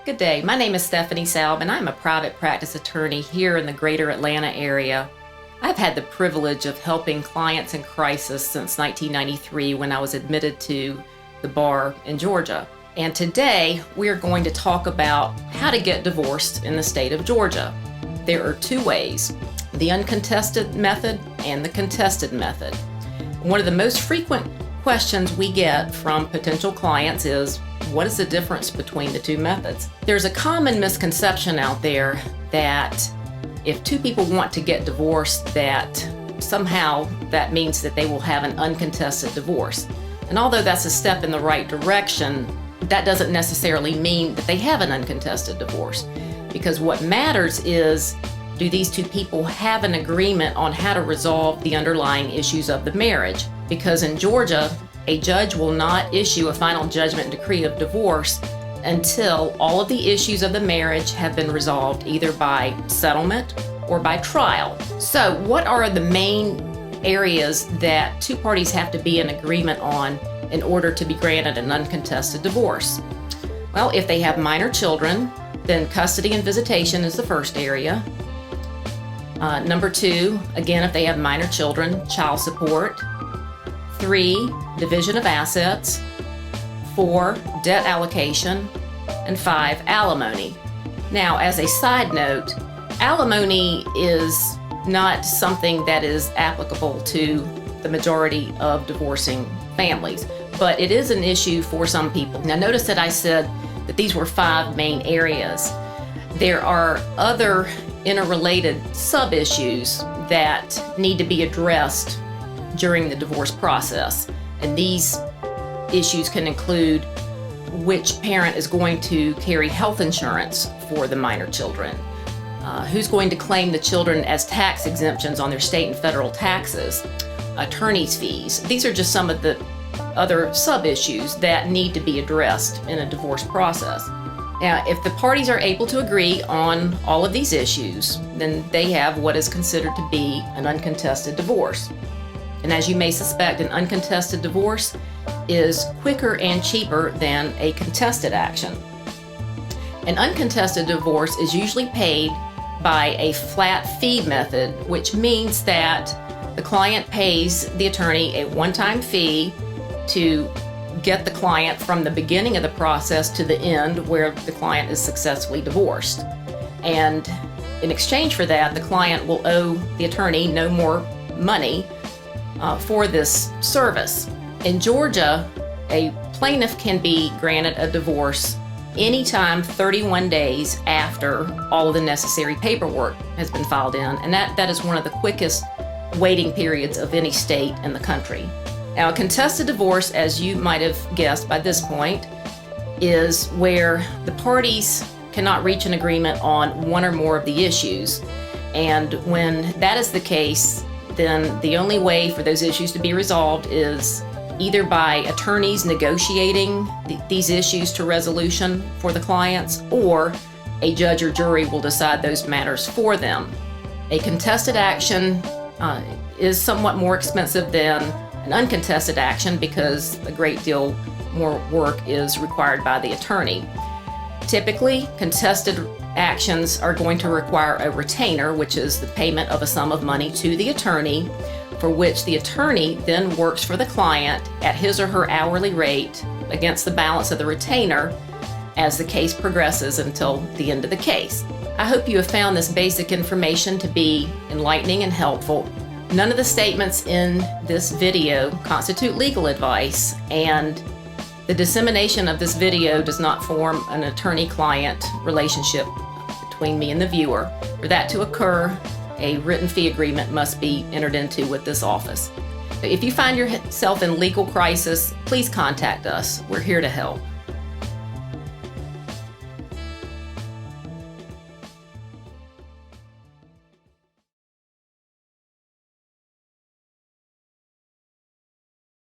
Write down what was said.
Good day. My name is Stephanie Salb, and I'm a private practice attorney here in the greater Atlanta area. I've had the privilege of helping clients in crisis since 1993 when I was admitted to the bar in Georgia. And today we're going to talk about how to get divorced in the state of Georgia. There are two ways, the uncontested method and the contested method. One of the most frequent questions we get from potential clients is, what is the difference between the two methods? There's a common misconception out there that if two people want to get divorced, that somehow that means that they will have an uncontested divorce. And although that's a step in the right direction, that doesn't necessarily mean that they have an uncontested divorce. Because what matters is, do these two people have an agreement on how to resolve the underlying issues of the marriage? Because in Georgia, a judge will not issue a final judgment decree of divorce until all of the issues of the marriage have been resolved either by settlement or by trial. So what are the main areas that two parties have to be in agreement on in order to be granted an uncontested divorce? Well, if they have minor children, then custody and visitation is the first area. Number two, again, if they have minor children, child support. 3, division of assets. 4, debt allocation. And 5, alimony. Now, as a side note, alimony is not something that is applicable to the majority of divorcing families, but it is an issue for some people. Now, notice that I said that these were 5 main areas. There are other interrelated sub-issues that need to be addressed during the divorce process. And these issues can include which parent is going to carry health insurance for the minor children, who's going to claim the children as tax exemptions on their state and federal taxes, attorney's fees. These are just some of the other sub-issues that need to be addressed in a divorce process. Now, if the parties are able to agree on all of these issues, then they have what is considered to be an uncontested divorce. And as you may suspect, an uncontested divorce is quicker and cheaper than a contested action. An uncontested divorce is usually paid by a flat fee method, which means that the client pays the attorney a one-time fee to get the client from the beginning of the process to the end where the client is successfully divorced. And in exchange for that, the client will owe the attorney no more money for this service. In Georgia, a plaintiff can be granted a divorce anytime 31 days after all of the necessary paperwork has been filed in, and that is one of the quickest waiting periods of any state in the country. Now, a contested divorce, as you might have guessed by this point, is where the parties cannot reach an agreement on one or more of the issues. And when that is the case, then the only way for those issues to be resolved is either by attorneys negotiating these issues to resolution for the clients, or a judge or jury will decide those matters for them. A contested action is somewhat more expensive than an uncontested action because a great deal more work is required by the attorney. Typically, contested actions are going to require a retainer, which is the payment of a sum of money to the attorney, for which the attorney then works for the client at his or her hourly rate against the balance of the retainer as the case progresses until the end of the case. I hope you have found this basic information to be enlightening and helpful. None of the statements in this video constitute legal advice, and the dissemination of this video does not form an attorney-client relationship between me and the viewer. For that to occur, a written fee agreement must be entered into with this office. If you find yourself in legal crisis, please contact us. We're here to help.